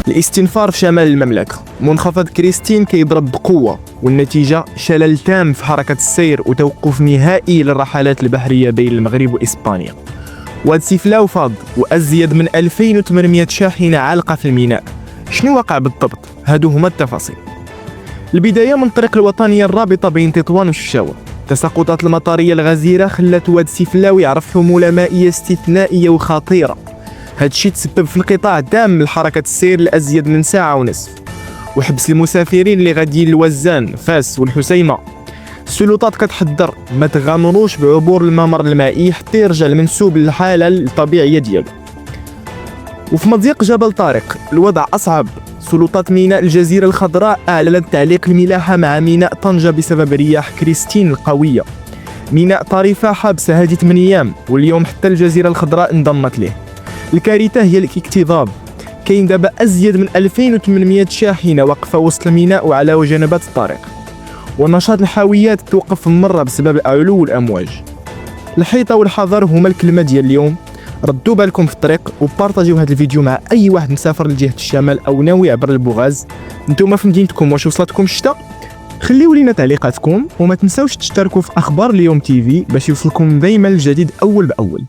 الاستنفار في شمال المملكة، منخفض كريستين كيضرب بقوة، والنتيجة شلل تام في حركة السير وتوقف نهائي للرحلات البحرية بين المغرب وإسبانيا. وادسيفلاو فاض وأزيد من 2800 شاحنة عالقة في الميناء. شنو وقع بالضبط؟ هادو هما التفاصيل. البداية من الطريق الوطنية الرابطة بين تطوان وشفشاوة. التساقطات المطارية الغزيرة خلات وادسيفلاو يعرف حمولة مائية استثنائية وخطيرة. هادشي تسبب في انقطاع تام من حركة السير لأزيد من ساعة ونصف، وحبس المسافرين اللي غاديين لوزان، فاس والحسيمة. السلطات كتحذر ما تغامروش بعبور الممر المائي حتى يرجع المنسوب للحالة الطبيعية ديالو. وفي مضيق جبل طارق الوضع أصعب. سلطات ميناء الجزيرة الخضراء أعلنت تعليق الملاحة مع ميناء طنجة بسبب رياح كريستين القوية. ميناء طريفة حابسة هذه 8 أيام، واليوم حتى الجزيرة الخضراء انضمت ليه. الكارثة هي الاكتظاظ. كاين دابا أزيد من 2800 شاحنة واقفة وسط الميناء وعلى جنبات الطريق، ونشاط الحاويات توقف مرة بسبب علو الأمواج. الحيطة والحذر هما الكلمة ديال اليوم. ردوا بالكم في الطريق وبارطاجيو هذا الفيديو مع أي واحد مسافر لجهة الشمال أو ناوي عبر البوغاز. نتوما في مدينتكم واش وصلتكم الشتا؟ خليو لينا تعليقاتكم، وما تنساوش تشتركوا في أخبار اليوم تي في باش يوصلكم دايما الجديد أول بأول.